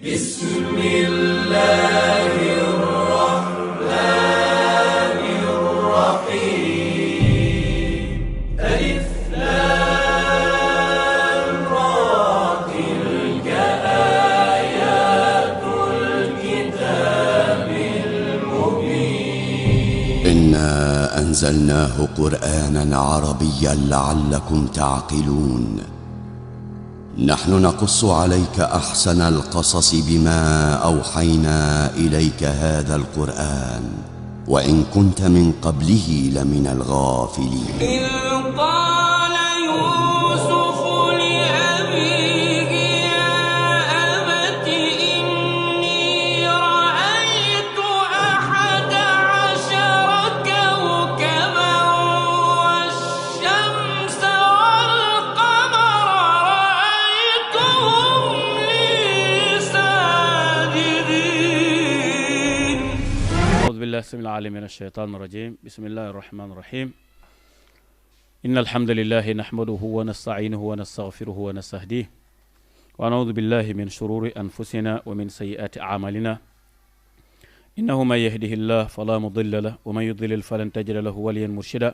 بسم الله الرحمن الرحيم ألف لام را تلك آيات الكتاب المبين إنا أنزلناه قرآنا عربيا لعلكم تعقلون نحن نقص عليك أحسن القصص بما أوحينا إليك هذا القرآن وإن كنت من قبله لمن الغافلين إذ قال يوسف لأبيه يا أبت إني رأيت 11 كوكبا والشمس والقمر رأيتهم لي ساجدين. أعوذ بالله السميع العليم من الشيطان الرجيم. بسم الله الرحمن الرحيم. إن الحمد لله نحمده ونستعينه ونستغفره ونستهديه ونعوذ بالله من شرور أنفسنا ومن سيئات أعمالنا إنه من يهده الله فلا مضل له ومن يضلل فلن تجد له وليا مرشدا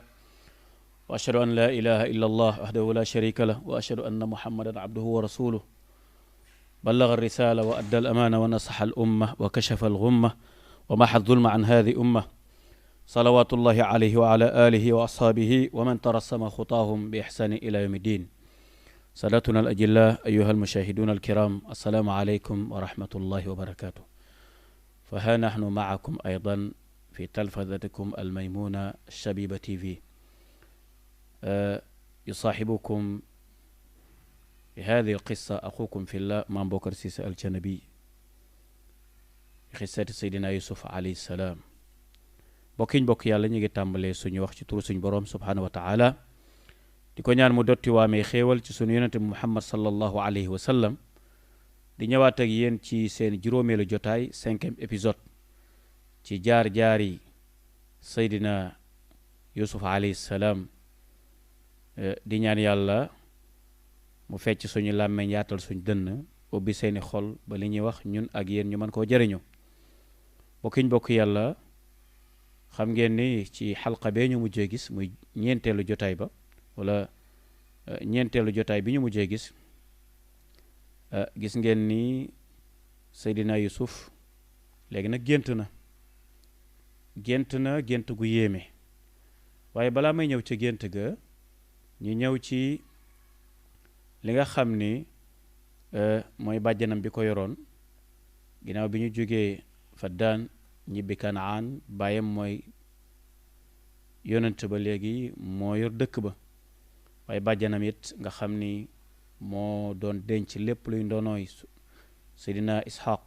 وأشهد أن لا إله إلا الله وحده لا شريك له وأشهد أن محمدا عبده ورسوله بلغ الرسالة وأدى الأمانة ونصح الأمة وكشف الغمة ومحى الظلم عن هذه أمة صلوات الله عليه وعلى آله وأصحابه ومن ترسم خطاهم بإحسان إلى يوم الدين. سادتنا الأجلاء أيها المشاهدون الكرام، السلام عليكم ورحمة الله وبركاته. فها نحن معكم أيضا في تلفزتكم الميمونة الشبيبة تي في. يصاحبكم بهذه القصة أخوكم في الله مام بكر سيسي الجنبي قصة سيدنا يوسف عليه السلام. bokkiñ bokk yàlla ñu ngi tàmbalee suñu wax ci turu suñu borom subhanahu wa taala di ko ñaan mu dotti waamee xéewal ci suñu yonente muhammad sallallahu alayhi wa sallam di ñëwaat ak yéen ci seen juróomeelu jotaay 5e épisode ci jaar-jaari Seydina Yusuf alayhi salaam di ñaan yàlla mu fecc suñu làmmeñ yaatal suñu dënn ubbi seeni xol ba li ñuy wax ñun ak yéen ñu mën koo jëriñu. bokkiñ bokk yàlla xam ngeen ni ci xalqa bee ñu mujjee gis muy ñeenteelu jotaay ba wala ñeenteelu jotaay bi ñu mujjee gis gis ngeen ni Seydina Yusuf léegi nag gént na gént gu yéeme waaye balaa may ñëw ci gént ga ñu ñëw ci li nga xam ni mooy bàjjanam bi ko yoroon ginnaaw bi ñu jógee Faddaan ñibbi Kanaan bàyyam mooy yonent ba léegi moo yor dëkk ba waaye bàjjanam it nga xam ni moo doon denc lépp luy ndonooy Seydina Ishaq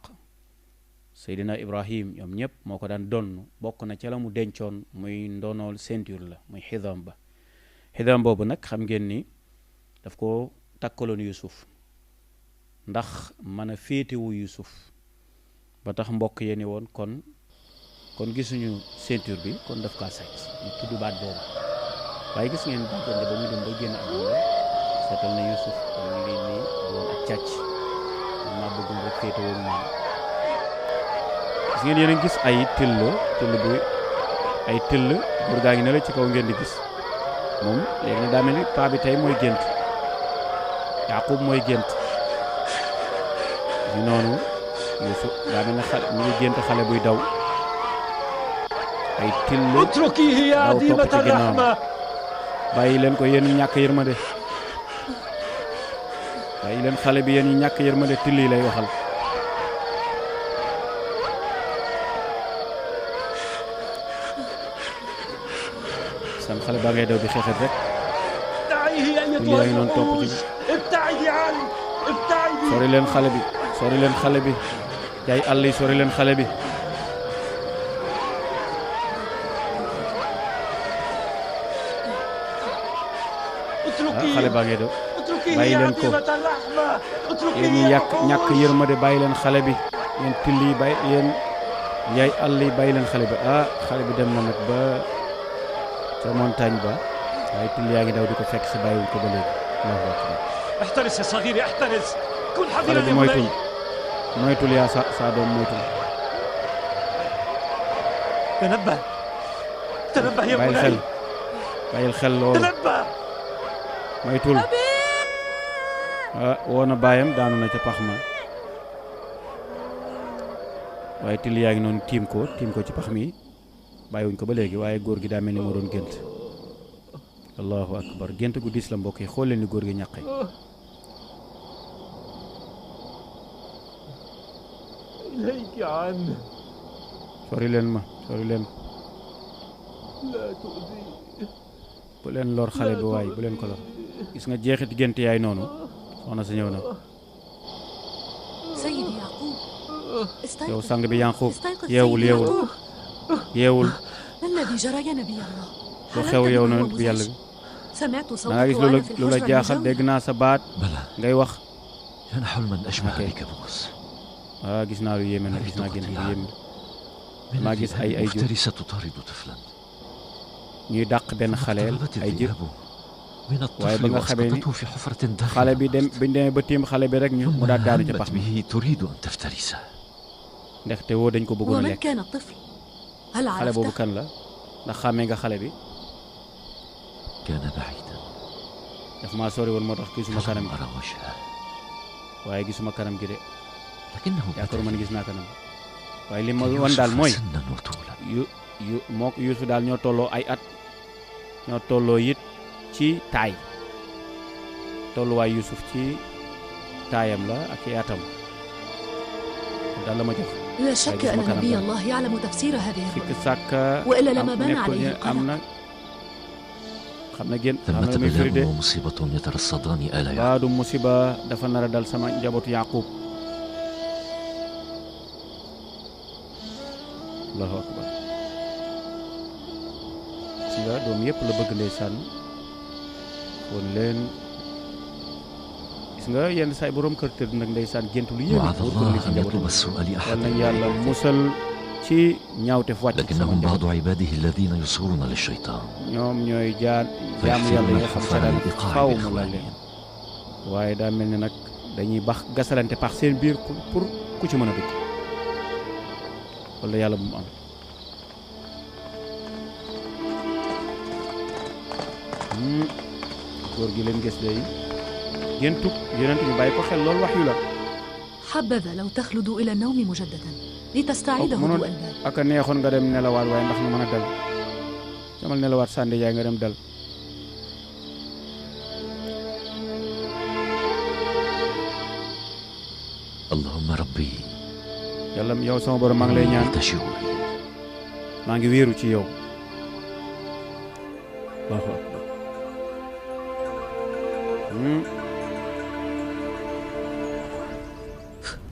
Seydina Ibrahim ñoom ñëpp moo ko daan donn bokk na ca la mu dencoon muy ndonool ceinture la muy xidam ba. xidam boobu nag xam ngeen ni daf ko takkaloon Yusuf ndax mën a féetewu Yusuf ba tax mbokk yéeni woon kon gisuñu ceinture bi kon daf kaa sàcc ñu tudd baat boobu waaye gis ngeen bàjjande ba mu dem ba génn àdduna seetal na Yusuf ñu ngi nii doon ak càcc maa bëggul rek féetewoo moom. gis ngeen yéen a gis ay till bi ay till góor gaa ngi ne la ci kaw ngeen di gis moom léegi nag daa mel ni paa bi tey mooy gént Yaqub mooy gént di noonu Yusuf daa mel ne xale mu ngi gént xale buy daw ay till daw topp ci ginnaaw bàyyi leen ko yéen ñàkk yërmande bàyyi leen xale bi yéen ñàkk yërmande till yi lay waxal. sam xale baa ngay daw di xeexet rek till yaa ngi noonu topp ci sori leen xale bi jaay àll yi sori leen xale bi. xale baa ngay daw bàyyi leen ko yéen ñi ñàkk yërmande bàyyi leen xale bi yéen till yi bàyyi yéen yaay àll yi bàyyi leen xale bi. xale bi dem na nag ba ca montagne ba waaye till yaa ngi daw di ko fekk si bàyyiwuñ ko ba léegi. احترس يا صغيري احترس كن حذرا xale bi يا moytuñ بني moytul yaa sa doom moytul. تنبه تنبه يا bàyyil xel بني bàyyil xel loolu تنبه. moytul. woo na baayam daanu na ca pax ma waaye till yaa ngi noonu tiim ko ci pax mi bàyyiwuñ ko ba léegi waaye góor gi daa mel ni moo doon gént. allahu akbar gént gu diis la mbokk yi xool leen ni góor gi ñaqe. إليك عنه sori leen ma لا تؤذيه. bu leen lor xale bi waay bu leen ko lor. gis nga jeexit gént yaay noonu soxna sa ñëw na. سيدي يعقوب yow استيقظ sang bi Yanqub استيقظ yeewul سيدي yeewul يعقوب. yeewul ما الذي جرى يا نبي الله؟ lu هل xew أنت yow بمن na هو bi yàlla مزعج؟ bi سمعت da nga صوتك gis وأنا في lu la الحجرة jaaxal المجاورة. dégg naa sa baat بلى ngay wax. كان حلما أشبه أوكي. بكابوس. gis naa lu yéeme nag gis naa gént lu yéeme. من ما قيس أي الذئاب جو. مفترسة تطارد طفلا. ñuy dàq benn xaleel اقتربت ay jë الذئاب من waaye ba الطفل nga xamee ni وأسقطته في حفرة xale bi داخل dem biñ demee ba tiim xale bi rek ñu ثم mu daal daanu ca همت pax mi به تريد أن تفترسه. ndaxte woo dañ ko bëggoon a ومن lekk. كان الطفل؟ هل xale boobu عرفته؟ kan la ndax xàmmee nga xale bi. كان بعيدا daf maa sori woon moo tax gisuma kanam فلم gi أرى وجهه waaye gisuma kanam gi de لكنه yaakaaruma ne بدني gis naa kanam waaye li ma كيوسف wan daal mooy سنا وطولا. mook Yuusuf daal ñoo tolloo ay at ñoo tolloo it ci taay tolluwaay Yuusuf ci taayam la ak i atam daal la ma jox. لا شك جسمك أن أنا نبي بقى. الله يعلم تفسير هذه sikk الرؤيا sàkk وإلا لما بان nekkul عليه ne am na xam na génn xam na ثمة muy firi de بلاء ومصيبة يترصدان آل يعقوب. baadu musiba dafa nar a dal sama njabootu Yaqub. allahu akbar si nga doom yëpp la bëgg ndeysaan woon leen gis nga yenn saay borom kër tëdd nag ndeysaan gént lu yéeme وعظ wóor ko li الله ci أن njabootu يطلب السوء yal لأحد nañ yàlla musal ci ñaawte fu wàcc ci sama لكنهم بعض njaboot عباده الذين يصرون للشيطان ñoom ñooy jaamu فيحفرون yàlla yi nga xam الحفر ne للإيقاع faw mu la leen بإخوانهم. waaye daa mel ni nag dañuy bax gasalante pax seen biir pour ku ci mën a dugg wala yàlla bu mu am. góor gi leen gis day géntug yonent ñu bàyyi ko xel loolu wax yu la. حبذا لو تخلد إلى النوم مجددا لتستعيد mënoon هدوء البال. ak a neexoon nga dem nelawaat waaye ndax nga mën a dal demal nelawaat sànni yaay nga dem dal. اللهم ربي yàlla yow sama borom maa ngi lay ñaan ألتجئ إليك. maa ngi wéeru ci yow. Allahu akbar.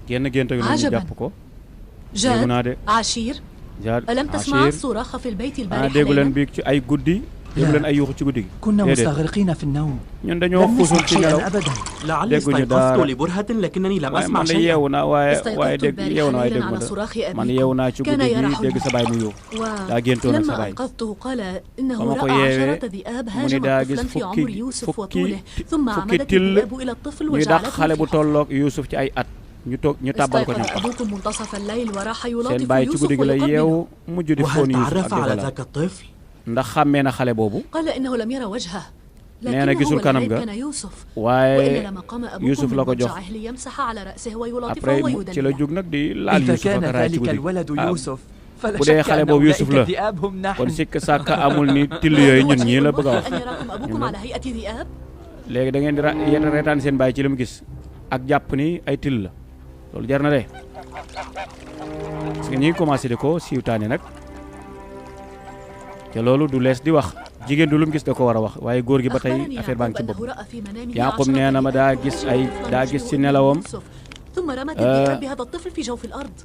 génn gént gi noonu عجباً. jàpp ko. déggu جاد naa de عشير jaar ألم تسمع Achir الصراخ في البيت ah البارحة déggu leen ليلا؟ biig ci ay guddi déggu leen ay yuuxu ci guddi gi. كنا déedéet مستغرقين في النوم ñun dañoo لم xuusul نسمع ci nelaw شيئا أبدا. لعلي dégguñu استيقظت dara. لبرهة لكنني لم waaye أسمع man de شيئا. yeewu naa waaye استيقظت dégg yeewu naa waaye البارحة déggu ma ليلا على dara صراخ man yeewu أبيكم naa ci كان guddi gi يرحل dégg sa baay mu yuux daa géntoon ak sa ولما baay أنقذته قال ba إنه ma ko رأى yeewee عشرة ذئاب mu ni هاجمت daa gis طفلا في عمر يوسف وطوله ثم fukki عمدت till الذئاب إلى الطفل ñuy dàq xale وجعلته bu في حفرة. tolloog Yuusuf ci ay at ñu tàbbal ko استيقظ ñam أبوكم منتصف الليل وراح seen يلاطف baay ci يوسف guddi gi la ويقبله yeewu mujj di وهل foon Yuusuf ak تعرف di على ko laal ذاك الطفل؟ ndax xàmmee na xale boobu قال إنه لم يرى وجهه nee na لكنه gisul kanam والعيب ga كان يوسف waaye وإلا لما قام Yuusuf أبوكم la من ko jox مضجعه ليمسح على رأسه ويلاطفه après ci la ويدلله. jóg nag di laal إذا Yuusuf كان ak raay ci ذلك guddi الولد gi يوسف فلا bu dee شك xale أن boobu أولئك Yuusuf la الذئاب هم kon نحن. sikk sàkk amul ni till yooyu ñun ñii la bëgg a wax أن يراكم أبوكم على هيئة ذئاب. léegi da ngeen di reetaan seen baay ci li mu gis ak jàpp ni ay till la loolu jar na de parce que ñi ngi commencé di ko siiwtaane nag te loolu du lees di wax jigéen du lu mu gis da ko war a wax waaye góor gi ba tey أخبرني affaire baa ngi ci يعقوب bopp أنه رأى في منامه Yaaqub عشرة nee na ma daa ذئاب gis يأكلون daa طفلاً gis ci يشبه nelawam يوسف. ثم رمت الذئاب بهذا الطفل في جوف الأرض.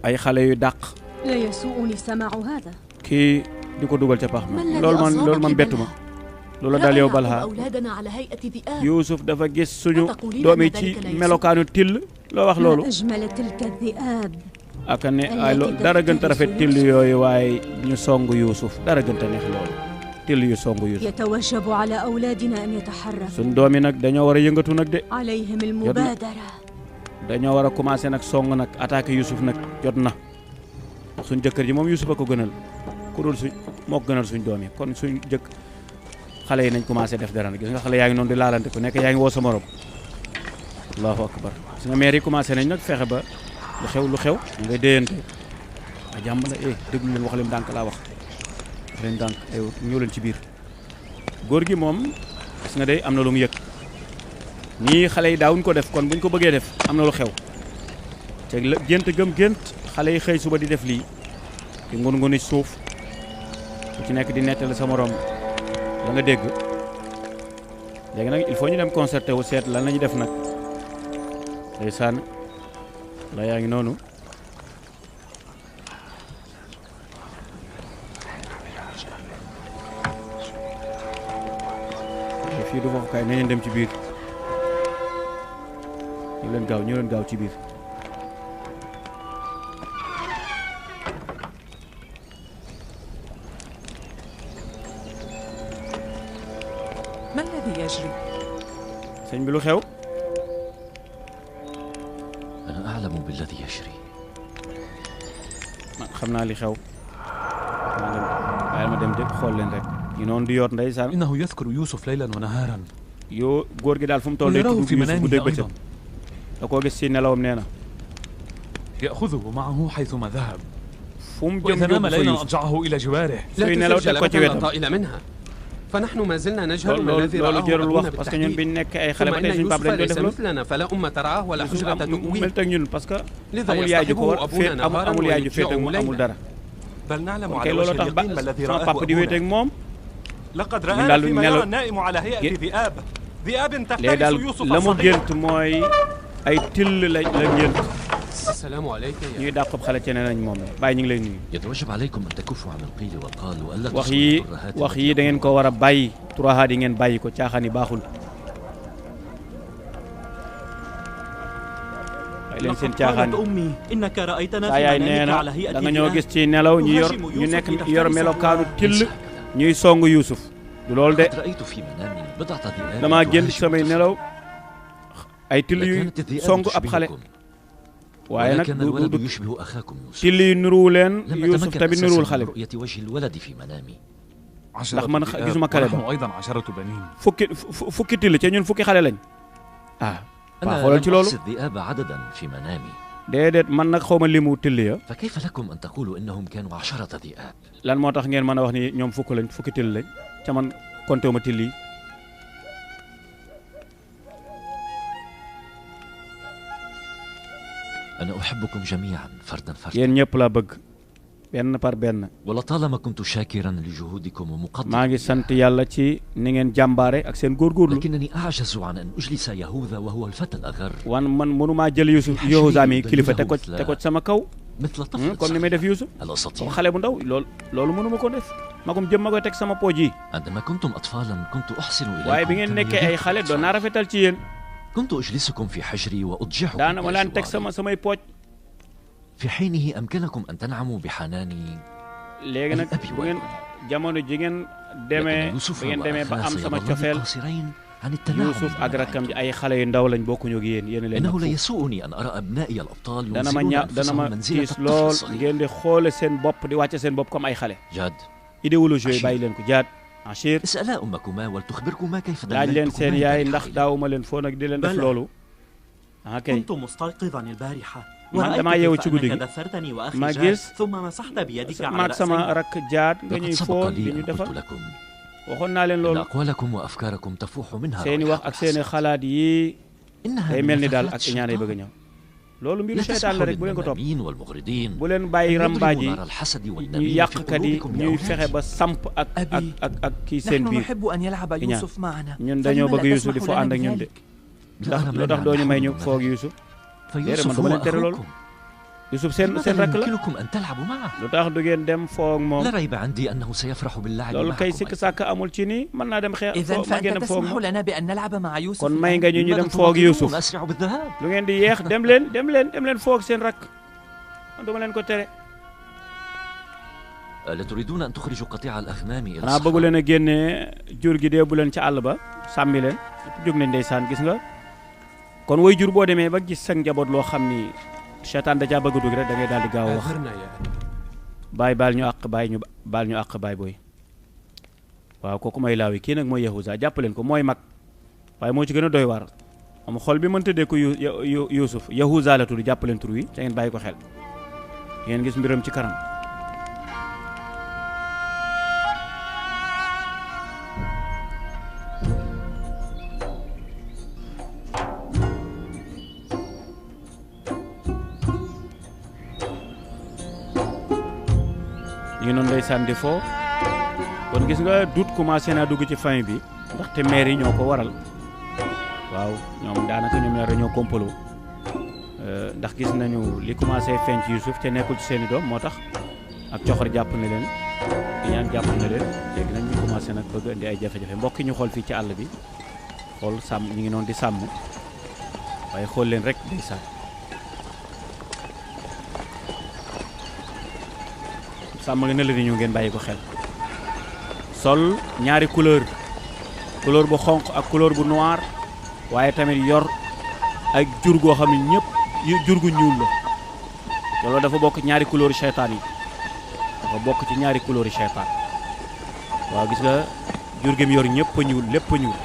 ay xale yu dàq لا يسوءني سماع هذا. kii di ko dugal ca pax ma ما الذي loolu man أصابك bettu ma بلها؟ loolu رأى daal yow يعقوب balha أولادنا على هيئة ذئاب. Yuusuf dafa gis suñu أتقولين doom yi أن ci ذلك لا يسوء؟ melokaanu till loo wax loolu ما أجمل تلك الذئاب. ak ne ay dara gën a rafet till yooyu waaye ñu song Yuusuf dara gën a neex loolu till yu song Yuusuf يتوجب على أولادنا أن يتحركوا. suñ doom yi nag dañoo war a yëngatu nag de عليهم المبادرة. dañoo war a commencé nag song nag attaqué Youssouf nag jot na suñ jëkkër ji moom Youssouf a ko gënal ku dul suñ moo ko gënal suñ doom yi kon suñ jëkk xale yi nañ commencé def dara nag gis nga xale yaa ngi noonu di laalante ku nekk yaa ngi woo sa morom allahu akbar gis nga maire yi commencé nañ nag fexe ba lu xew ñu ngay déyante a jàmm la déglu leen wax leen ndànk laa wax leen ndànk ay ñëw leen ci biir góor gi moom gis nga day am na lu mu yëg nii xale yi daawuñ ko def kon buñ ko bëggee def am na lu xew te gént gëm gént xale yi xëy suba di def lii di ngun-nguni suuf ku ci nekk di nettali sa morom la nga dégg léegi nag il faut ñu dem concerté wu seet lan la ñu def nag ndeysaan la yaa ngi noonu fii du foofu kaay nañu dem ci biir ñu leen gaaw ci biir ما الذي يجري؟ sëñ bi lu xew أنا أعلم بالذي يجري. man xam naa li xew ma dem dégg xool leen rek ñu noonu di yoot ndeysaan إنه يذكر يوسف ليلا ونهارا yoo góor gi daal fu mu toll day tudd Yuusuf bu dee bëccëg da koo gis ci nelawam nee na يأخذه معه حيثما ذهب fu mu jëm وإذا نام yóbbu fa ليلا Yuusuf أضجعه إلى جواره suy nelaw teg ko ci wetam طائل منها فنحن ما زلنا نجهل ما الذي loolu رآه jarul wax أبونا parce que ñun بالتحديد biñ nekk ay xale ثم ba إن tey suñu papa يوسف dañ doon ليس def loolu مثلنا فلا أم ترعاه ولا Yuusuf حجرة تؤويه mel teg ñun parce que لذا amul yaay ju ko war يصطحبه أبونا نهارا amul yaay ju féet ak ويضجعه moom amul ليلا dara بل نعلم kay على loolu وجه tax اليقين ما الذي sama رآه papa di wéet ak أبونا moom لقد من رآنا دال فيما نلو- يرى النائم على هيئة ذئاب ذئاب léegi تحترس daal يوسف la mu الصغير gént mooy ay till la gént السلام عليك يا ñuy dàqub xale ci nee nañ moom la bàyyi ñu ngi lay nuyu يتوجب عليكم أن تكفوا عن القيل والقال وألا wax تصلوا yi الترهات wax التي yi da ngeen ko war a bàyyi turahaat yi ngeen bàyyi ko caaxaan yi baaxul bàyyi leen seen لقد caaxaan قالت yi أمي إنك رأيتنا saa في yaay nee منامك na على هيئة da nga ñoo gis ذئاب ci nelaw ñu yor ñu nekk yor melokaanu till ñuy song Yuusuf du loolu de قد رأيت في منامي بضعة ذئاب damaa gént تهاجم samay طفلا. nelaw ay till yu لكانت الذئاب song ab xale تشبهكم waaye nag ولكن الولد يشبه أخاكم يوسف. till yi nuruwu leen لم Yuusuf أتمكن tamit أساسا nuruwul من xale bi رؤية وجه الولد في منامي. ndax man gisuma kale ba ونحن أيضا 10 بنين fukki till ca ñun fukki xale lañ ah waa أنا xoolal ci لم loolu أحصي الذئاب عددا في منامي. déedéet man nag xaw ma limu till ya فكيف لكم أن تقولوا إنهم كانوا 10 ذئاب؟ lan moo tax ngeen mën a wax ni ñoom fukk lañ fukki till lañ ca man compté wu ma till yi أنا أحبكم جميعا فردا فردا. yéen ñëpp laa bëgg benn par benn ولطالما كنت شاكرا لجهودكم maa ومقدرا ngi sant yàlla ci ni ngeen jàmbaare ak seen góorgóorlu لكنني أعجز عن أن أجلس يهوذا وهو الفتى الأغر wan man mënumaa jël Yuusuf Yahuza mi kilifa teg ko ci sama kaw مثل طفل comme ni may def Yuusuf هل أستطيع؟ xale bu ndaw loolu mënuma ko def magum jëm ma koy teg sama pooj yi عندما كنتم أطفالا كنت أحسن waaye bi ngeen إليكم nekkee ay xale doon naa rafetal ci yéen كنت أجلسكم في حجري وأضجعكم daana ma laan teg بأجواري. samay pooj في حينه أمكنكم أن تنعموا بحناني. léegi nag bu ngeen jamono ji ngeen demee لكن يوسف bi ngeen demee ba am sama سيظلان cofeel قاصرين عن التنعم Yuusuf ak بما rakkam ji رأيتم. ay xale yu ndaw lañ bokkuñu ak yéen yéen leen إنه mag لا fuuf. يسوءني أن أرى أبنائي الأبطال dana ma ينزلون ña dana أنفسهم ma منزلة tiis الطفل lool الصغير. ngeen di xoole seen bopp di wàcce seen bopp comme ay xale جاد idéologie yooyu Achir. bàyyi leen ko jaat Achir اسألا أمكما ولتخبركما كيف laaj leen seen دللتكما yaay البارحة ndax إلى. daawuma leen foo nag di leen def بلى. loolu ah kay كنت مستيقظا البارحة man ورأيت damaa yeewu ci كيف guddi أنك gi دثرتني وأخي ma جاد gis ثم مسحت بيدك على maag sama رأسي rakk jaat nga لقد ñuy سبق foon di لي ñu أن defal قلت لكم waxoon naa leen إن loolu أقوالكم وأفكاركم تفوح منها seeni wax رائحة ak seeni الحسد. xalaat yi إنها day من mel ni daal نفثات ak iñaan ay bëgg a الشيطان. ñëw loolu mbiru لا seytaan تسمحوا la rek bu leen ko topp للنمامين والمغردين bu leen bàyyi أن rambaaj يضربوا yi نار الحسد ñu والنميمة في yàqkat yi قلوبكم ñuy fexe لأولادي. ba samp ak kii seen نحن biir نحب أن يلعب إنيان. يوسف معنا ñun dañoo فلما bëgg لا Yuusuf di تسمح foo لنا ànd ak ñun de بذلك؟ لا أرى lu tax مانعاً doo ñu may ñu نحن foog Yuusuf فيوسف man duma هو leen tere loolu أخوكم. Yuusuf seen لماذا rakk لا la يمكنكم أن تلعبوا معه؟ lu tax du ngeen dem foog moom لا ريب عندي أنه سيفرح باللعب loolu kay معكم sikk أيضاً. sàkk amul ci nii mën naa dem xeex إذا foo ma ngeen فأنت dem foog تسمح moom لنا بأن نلعب مع يوسف kon may الآن؟ nga ñu لماذا dem foog Yuusuf تناظرون؟ أسرعوا بالذهاب. lu ngeen di yeex dem leen foog seen rakk man duma leen ko tere ألا تريدون أن تخرجوا قطيع الأغنام إلى xanaa bëggu الصحراء؟ leen a génne jur gi dee bu leen ca àll ba sàmmi leen jóg nañ ndeysaan gis nga kon way jur boo demee ba gis sa njaboot loo xam ni seytaan da caa bëgg a dugg rek da ngay daal di gaaw wax baay baal ñu àq baay ñu baal ñu àq baay booy waaw kooku mooy laaw yi kii nag mooy Yahuza jàppaleen ko mooy mag waaye moo ci gën a doy waar am xol bi mën tëddee ko Yuusuf Yahuza la tudd jàppaleen tur wi te ngeen bàyyi ko xel ngeen gis mbiram ci kanam ñu noonu ndeysaan di foo kon gis nga doute commencé naa dugg ci famille bi ndaxte maire yi ñoo ko waral waaw ñoom daanaka ñoom ñaar dañoo kompaloo ndax gis nañu li commencé feeñ ci Youssouf te nekkul ci seeni doom moo tax ak coxor jàpp na leen di ñaan jàpp na leen léegi nag ñu commencé nag bëgg indi ay jafe-jafe mbokk yi ñu xool fii ci àll bi xool sàmm ñu ngi noonu di sàmm waaye xool leen rek day sàmm sàmm nga ne la di ñëw ngeen bàyyi ko xel sol ñaari couleur bu xonq ak couleur bu noir waaye tamit yor ak jur goo xam ne ñëpp jur gu ñuul la loolu dafa bokk ñaari couleur seytaan yi dafa bokk ci ñaari couleur seytaan waaw gis nga jur gi mu yor ñëpp a ñuul lépp a ñuul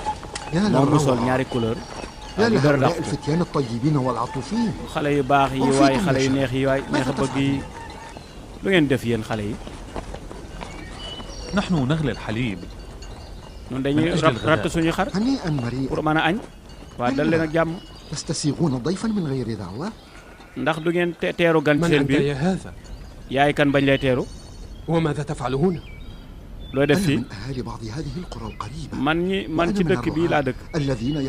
moom mu sol ñaari couleur xale yu baax yi waaye xale yu neex yi waaye neex a bëgg yi lu ngeen def yéen xale yi نحن نغلي الحليب ñun dañuy ratt suñu xar pour mën a añ waaye dal leen ak jàmm ndax du ngeen teeru gan ci seen biir yaay kan bañ lay teeru looy def fii man ci dëkk bii laa dëkk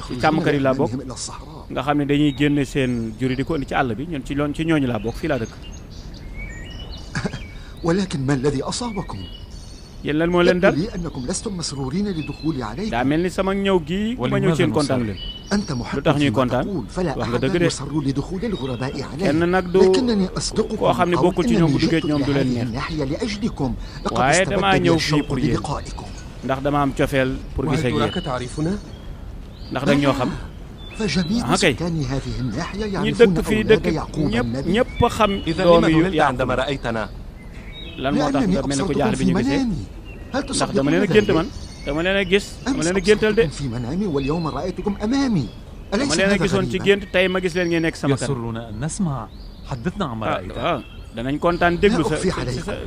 ci càmmkat yi laa bokk nga xam ne dañuy génne seen juri di ko indi ci àll bi ñun ci ñooñu laa bokk fii laa dëkk yéen lan moo leen dal daa mel ni sama ñëw gii ma ñëw seen kontaan leen lu tax ñuy kontaan wax nga dëgg de kenn nag du koo xam ne bokkul ci ñoom bu duggee ci ñoom du leen neex waaye damaa ñëw fii pour yéen ndax dama am cofeel pour gis ak yéen ndax dag ñoo xam ah kay ñi dëkk fii dëkk ñëpp a xam doomi yu lan moo tax nga mel ne ko jaaxle bi ñu gisee ndax dama leen a gént man dama leen a gis dama leen a géntal de dama leen a gisoon ci gént tey ma gis leen ngeen nekk sama kanam waaw danañ kontaan déglu sa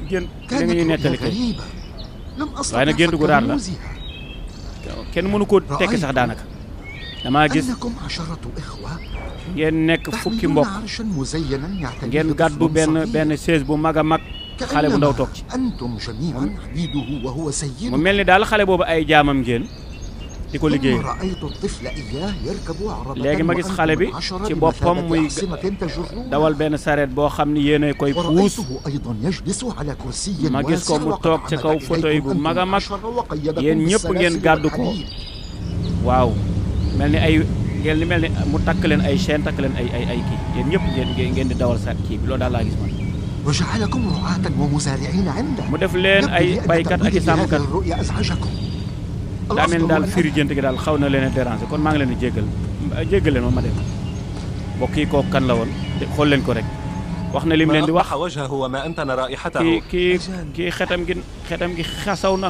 gént li nga ñuy nettali kay waaye nag gént gu raar la kenn mënu koo tekki sax daanaka damaa gis ngeen nekk fukki mbokk ngeen gàddu benn chaise bu mag a mag xale bu ndaw toog ci mu mel ni daal xale boobu ay jaamam ngeen di ko liggéey léegi ma gis xale bi ci boppam muy dawal benn sareet boo xam ni yéen a koy puus ma gis ko mu toog ci kaw fauteuil bu mag a mag yéen ñëpp ngeen gàddu ko waaw mel ni ay ngeen li mel ni mu takk leen ay chaîne takk leen ay kii yéen ñëpp ngeen di dawal sa kii bi loolu daal laa gis man mu def leen ay baykat ak i sàmmkat daa mel ni daal firi gént gi daal xaw na leen a déranger kon maa ngi leen di jéggal leen ma dem mbokk yi kooku kan la woon xool leen ko rek wax na lim leen di wax kii xetam gi xasaw na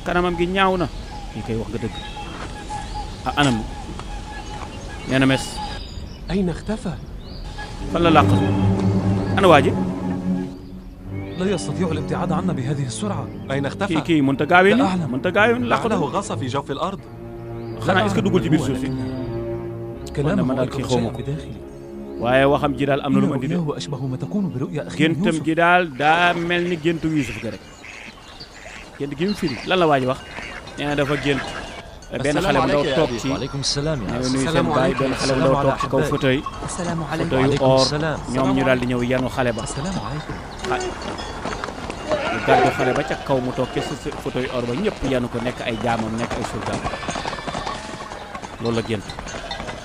kanamam gi ñaaw na kii koy wax nga dëgg ah anam nee na mes أين اختفى؟ fan la làq ana waa ji لا يستطيع الابتعاد عنا بهذه السرعة. أين اختفى؟ kii mënta gaawee nii mënta gaawee nii làq لعله غاص في جوف الأرض. xanaa est-ce que duggul ci biir suuf si كلامه daal kii أكثر xaw ma شيء ko بداخلي. waaye waxam ji daal am na lu ma indi de إنه أشبه ما تكون برؤيا أخي géntam يوسف. gi daal daa mel ni géntu Yuusuf ga rek gént gi mu firi lan la waa ji wax nee na dafa gént benn xale bu ndaw toog ci waaleykum salaam ya nuyu seen baay benn xale bu ndaw toog ci kaw fauteuil fauteuil or ñoom ñu daal di ñëw yanu xale ba ñu gàddu xale ba ca kaw mu toog ci fauteuil or ba ñëpp yanu ko nekk ay jaamam nekk ay surgaam loolu la gént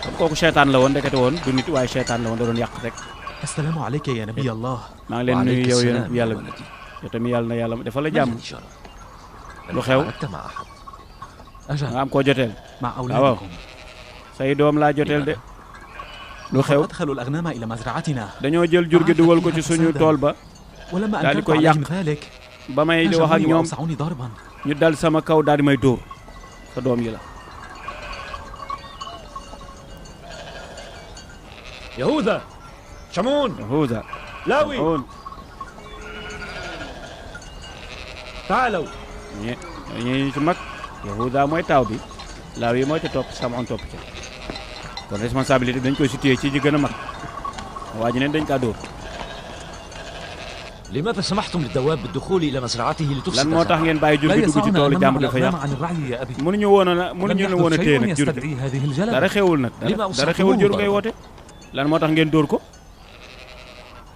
kon kooku seytaan la woon ndekete woon du nit waaye seytaan la woon da doon yàq rek السلام عليك يا نبي الله. maa ngi leen nuyu yow yéen yàlla bi yow tamit yàlla na yàlla dafa la jàmm lu xew nga am koo joteel مع waaw أولادكم. say doom laa joteel de lu xew أدخلوا الأغنام إلى مزرعتنا dañoo jël jur gi dugal ko ci suñu tool ba ولما daal di أنكرت koy عليهم yàq ذلك ba may di wax ak هاجموني ñoom وأوسعوني ضربا ñu dal sama kaw daal di may dóor sa doom yi la يهوذا شمعون Yahuza لاوي Shamoun تعالوا ñi ci mag Yahuza mooy taaw bi laaw yi mooy ci topp Shamoun topp ci kon responsabilité dañ koy situé ci ñi gën a mag waa ji neen dañ kaa dóor لماذا سمحتم للدواب بالدخول إلى مزرعته لتفسد lan moo tax ngeen bàyyi jur لا gi dugg ci يسعنا toolu أن jàmbur نمنع dafa الأغنام yàq عن الرعي يا أبي. mënuñu woon a لم mënuñu يحدث woon a téye شيء nag jur gi يستدعي هذه الجلبة. dara xewul nag dara xewul jur ngay woote lan moo tax ngeen dóor ko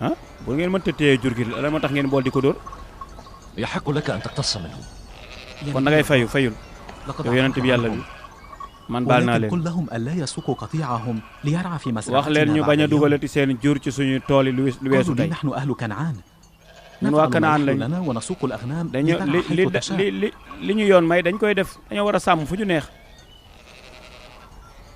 ah bu ngeen mënta téye jur gi lan moo tax ngeen bool di ko dóor يحق لك أن تقتص منه kon da ngay fayul لقد yow yonent bi yàlla bi man baal naa ولكن leen قل لهم ألا يسوقوا قطيعهم ليرعى في wax مزرعتنا leen ñu بعد bañ a يوم. dugalati seen jur ci suñu tool yi lu weesu قالوا لي tey نحن أهل كنعان ñun waa نفعل ما Kanaan يحلو lañ لنا ونسوق الأغنام dañu لترعى حيث تشاء li ñu yoon may dañ koy def dañoo war a sàmm fu ñu neex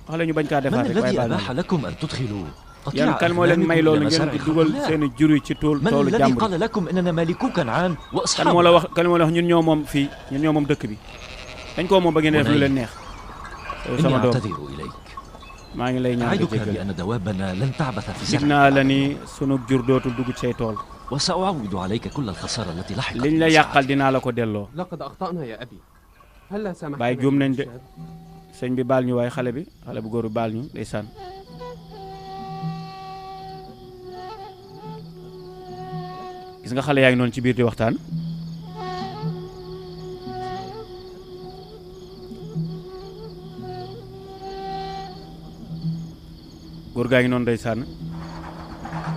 wax la ñu bañ kaa من defaat rek waaye الذي baal naa أباح لكم أن تدخلوا yan قطيع kan moo leen may أغنامكم loolu إلى ngeen مزارع di dugal هؤلاء؟ seen jur yi ci من toolu الذي jàmbur قال لكم إننا مالكو كنعان kan moo la وأصحابها؟ wax ñun ñoo moom fii ñun ñoo moom dëkk bi dañ koo moom ba ngeen def lu leen neex yow إني sama doom أعتذر إليك maa ngi lay ñaan nga أعدك jéggal بأن دوابنا لن تعبث في dig زرعك naa la ni sunu jur dootul dugg ci say tool وسأعوض عليك كل الخسارة التي لحقت liñ la yàqal dinaa la ko delloo لقد أخطأنا يا أبي هلا سامحتنا bàyyi juum nañ de sëñ bi baal ñu waaye xale bu góor bi baal ñu ndeysaan gis nga xale yaa ngi noonu ci biir di waxtaan góor gaa ngi noonu ndeysaan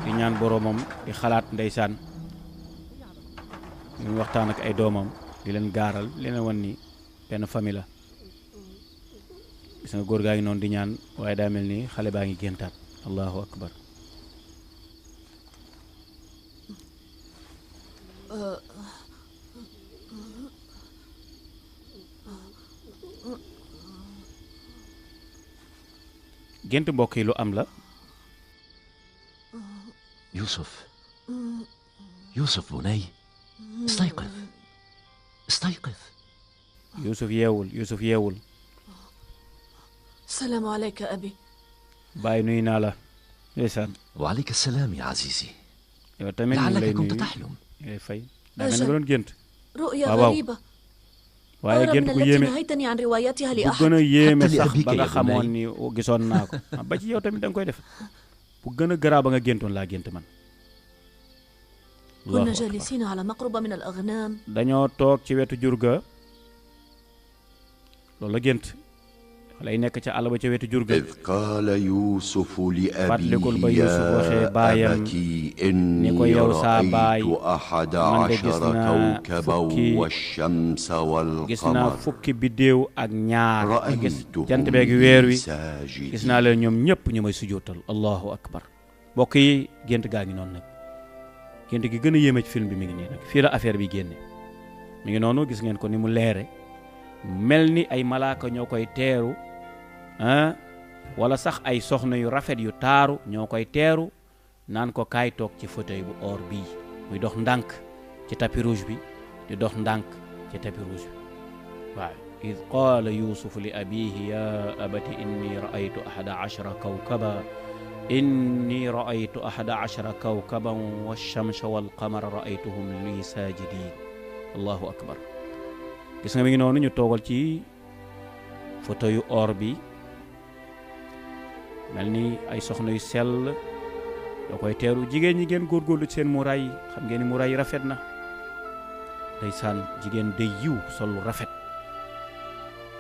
di ñaan boroomam di xalaat ndeysaan ñu waxtaan ak ay doomam di leen gaaral li leen wan ni benn famille la gis nga góor gaa ngi noonu di ñaan waaye daa mel ni xale baa ngi géntaat allahu akbar gént mbokk yi lu am la يوسف يوسف بني استيقظ استيقظ Yuusuf yeewul السلام عليك أبي. bàyyi nuyu naa la ndeysaan وعليك السلام يا عزيزي yow tamit ñu ngi lay لعلك nuyu كنت تحلم ngay fay daa mel ni nga doon gént رؤيا waaw غريبة waaye أغرب gént من ku التي yéeme نهيتني عن روايتها bu gën لأحد. a yéeme Hatta li sax abika ba nga ya xamoon bunay. ni gisoon naa ko ba ci yow tamit da nga koy def bu gën a garaaw ba nga géntoon laa gént man Allahu كنا akbar. جالسين على مقربة من الأغنام dañoo toog ci wetu jur ga loolu la gént lay nekk ca àll ba ca wetu jur ga إذ قال يوسف fàttalikul ba لأبيه Yuusuf waxee يا baayam أبتي ni ko إني yow saa baay رأيت أحد man de gis عشر naa كوكبا fukki والشمس gis naa والقمر fukki biddéew ak ñaar ma gis رأيتهم jant beeg weer wi لي ساجدين gis naa leen ñoom ñëpp ñu may sujjóotal allahu akbar mbokk yi gént gaa ngi noonu nag gént gi gën a yéeme ci film bi mi ngi nii nag fii la affaire bi génne mi ngi noonu gis ngeen ko ni mu leere mel ni ay malaaka ñoo koy teeru ah wala sax ay soxna yu rafet yu taaru ñoo koy teeru naan ko kaay toog ci fauteuil bu or bii muy dox ndànk ci tapis rouge bi di dox ndànk ci tapis rouge bi waaw id qaala yuusufu li abihi ya abati inni raaytu ahada ashara kawkaba inni raaytu ahada ashara kawkaban walchamsa walqamara raaytuhum li saajidin allahu akbar gis nga mi ngi noonu ñu toogal ci fauteuil yu or bi mel ni ay soxna yu sell yoo koy teeru jigéen ñi ngeen góorgóorlu ci seen muraay yi xam ngeen ni muraay yi rafet na ndeysaan jigéen day yiw sol lu rafet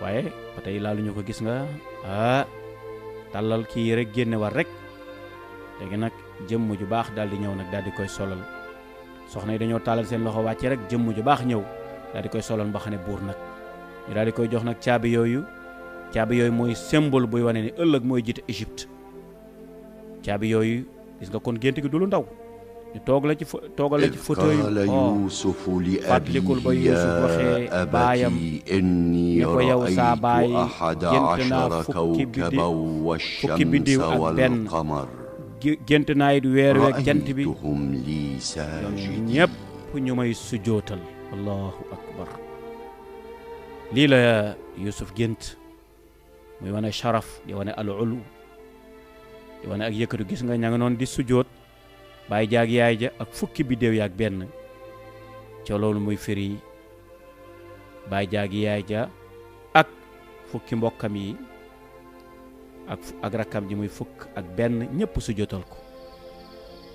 waaye ba tey laaluñu ko gis nga tàllal kii rek génne war rek léegi nag jëmm ju baax daal di ñëw nag daal di koy solal soxna yi dañoo tàllal seen loxo wàcce rek jëmm ju baax ñëw daal di koy solal mbaxane buur nag ñu daal di koy jox nag caabi yooyu mooy symbole buy wane ni ëllëg mooy jiite Égypte caabi yooyu gis nga kon gént gi du lu ndaw ñu toog la ci toogal la ci fauteuil قال يوسف fàttalikul ba Yuusuf waxee يا baayam أبت إني ne ko yow saa رأيت baay 11 كوكبا والشمس والقمر gént naa it weer weeg jant bi رأيتهم لي ساجدين ñépp ñu may sujootal allahu akbar lii la Yuusuf gént muy wane sharaf di wane al ulu di wane ak yëkkatu gis nga ña nga noon di sujoot baay jaag yaay ja ak fukki biddéew yaag benn ca loolu muy firi baay jaag yaay ja ak fukki mbokkam yi ak rakkam ji muy fukk ak benn ñëpp sujootal ko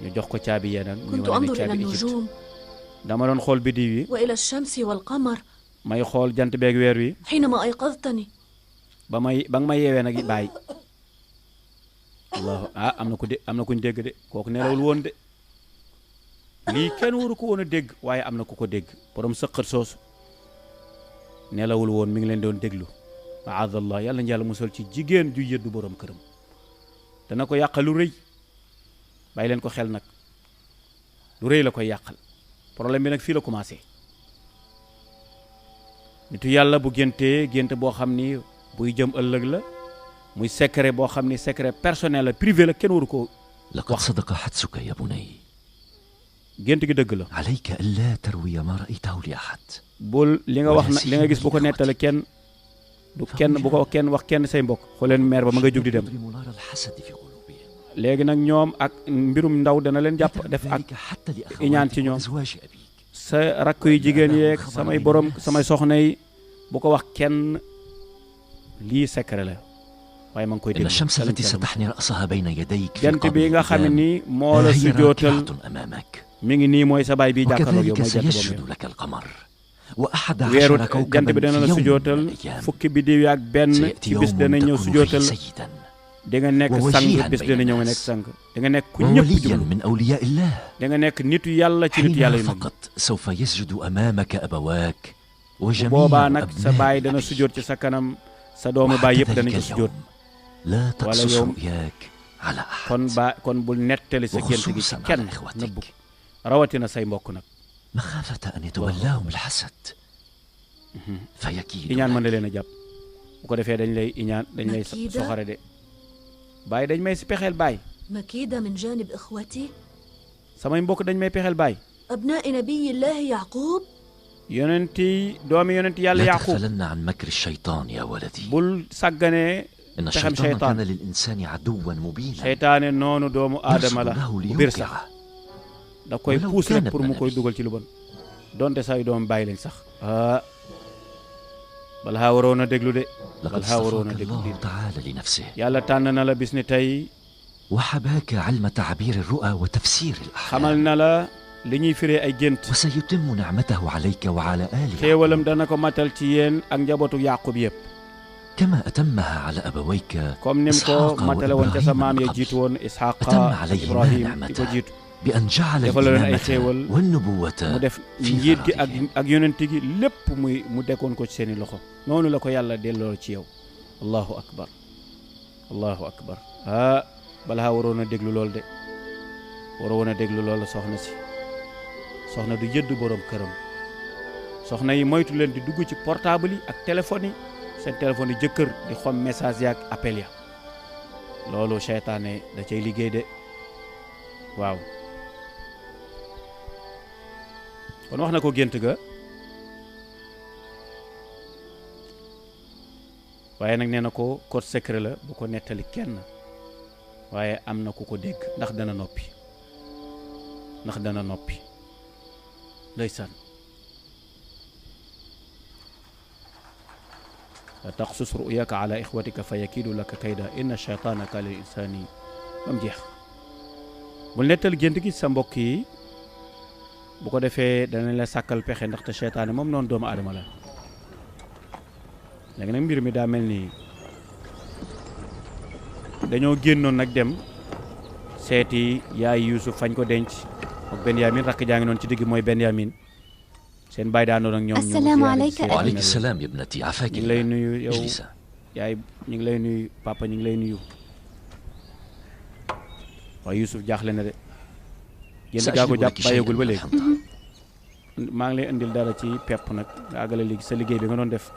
ñu jox ko caabi yeneen muy wane ne caabi Égypte dama doon xool biddiw yi وإلى الشمس والقمر may xool jant beeg weer wi حينما أيقظتني ba nga ma yeewee nag bàyyi allahu am na kuñ dégg de kooku nelawul woon de lii kenn waru ko woon a dégg waaye am na ku ko dégg borom sëqat soosu nelawul woon mi ngi leen doon déglu maadallah yàlla na yàlla musal ci jigéen ju yëddu borom këram dana ko yàqal lu rëy bàyyi leen ko xel nag lu rëy la koy yàqal problème bi nag fii la commencé nitu yàlla bu géntee gént boo xam ni buy jëm ëllëg la muy secret boo xam ni secret personnel la privé la kenn waru ko لقد صدق حدسك يا بني gént gi dëgg la عليك ألا تروي ما رأيته لأحد bul li nga wax na li nga gis bu ko nettale kenn bu ko kenn wax kenn say mbokk xooleen meer ba ma nga jóg di dem نار الحسد في قلوبهم léegi nag ñoom ak mbirum ndaw dana leen jàpp def ak حتى iñaan ci ñoom أزواج أبيك sa rakk yu jigéen yeeg samay borom samay soxna yi bu ko wax kenn lii secret la waaye ma ngi koy إن dégg الشمس التي ستحني رأسها بين يديك في jant bi القبر nga xam ne nii moo la هي sujootal راكعة أمامك mi ngi nii mooy sa baay bii jàkkaarloog yow وكذلك mooy jant boobu سيسجد لك القمر وأحد weeru عشر jant كوكبا bi dana في la يوم من sujootal الأيام fukki biddiw yi ak benn سيأتي ci bis يوم dana ñëw تكون فيه sujootal سيدا da nga nekk sang ووجيها bis بين dana ñëw nga الناس nekk sang da nga nekk ku ñëpp ووليا jublu من أولياء الله da nga nekk nitu yàlla ci nitu yàlla حينها yu mag فقط سوف يسجد أمامك أبواك bu وجميع boobaa nag sa baay أبناء dana أبيك sujoot ci sa kanam sa doomu baay yëpp وحتى danañ ذلك ko sujoot اليوم لا تقصص يوم رؤياك على kon أحد kon bul nettali sa gént gi ci وخصوصا kenn على nëbbu إخوتك rawatina say mbokk nag مخافة أن يتولاهم الحسد iñaan mën فيكيدون na leen a jàpp bu ko defee dañ lay iñaan dañ lay Makida? soxare de baay dañ may si pexeel baay مكيدة من جانب إخوتي samay mbokk dañ may pexeel baay أبناء نبي الله يعقوب yonenti doomi yonenti yàlla لا yaqub تغفلن عن مكر الشيطان يا ولدي bul sàgganee إن pexem الشيطان كان seytaan للإنسان عدوا مبينا seytaane noonu doomu aadama la يرصد له bu bir sax ليوقعه da koy walaw puus rek kaanat pour mu koy nabi. dugal ci lu bon donte say doom bàyyi lañ sax bal haa waroon a déglu de bal لقد haa waroon a اصطفاك déglu الله تعالى لنفسه yàlla tànn na la bis ni tey وحباك علم تعبير الرؤى وتفسير xamal الأحلام na la li ñuy firee ay gént وسيتم نعمته عليك وعلى آل يعقوب xéewalam dana ko matal ci yéen ak njabootu yaqub yëpp كما أتمها على أبويك comme nim ko إسحاق matale woon ca sa وإبراهيم maam من ya قبل. jiitu woon isxaqa أتم عليهما ibrahim di ko نعمته jiitu بأن جعل defal leen ay الإمامة xéewal mu والنبوة def في njiit gi ثرائهم. ak yonent gi lépp mu dekkoon ko ci seeni loxo noonu la ko yàlla delloo ci yow allahu akbar allahu akbar balaa waroon a déglu lool de waroon a déglu lool soxna si soxna du yëdd borom këram soxna yi moytu leen di dugg ci portable yi ak téléphone yi seen téléphone yi jëkkër di xom message yi ak appel ya loolu seytaane da cay liggéey de waaw kon wax na ko gént ga waaye nag nee na ko code secret la bu ko nettali kenn waaye am na ku ko dégg ndax dana noppi ndeysaan la taqsus ru'yaka ala ixwatika fa yakiidu laka kayda inna shaytaana kaana lil insaani bam jeex bul nettali gént gi sa mbokk yi bu ko defee danañ la sàkkal pexe ndaxte seytaane moom noonu doomu aadama la léegi nag mbir mi daa mel ni dañoo génnoon nag dem seeti yaay Yuusuf fañ ko denc ak Benyamin rakk jaa ngi noonu ci digg mooy Benyamin seen baay daa noonu ak ñoom Assalaamu alayka وعليك السلام يا ابنتي عافاك ñu ngi lay الله nuyu yow اجلسا yaay ñu ngi lay nuyu papa ñu ngi lay nuyu waaye Yuusuf jaaxle na de gént gaa ko jàpp bàyyeegul ba léegi maa ngi lay indil dara ci pepp nag nga àggale léegi sa liggéey bi nga doon def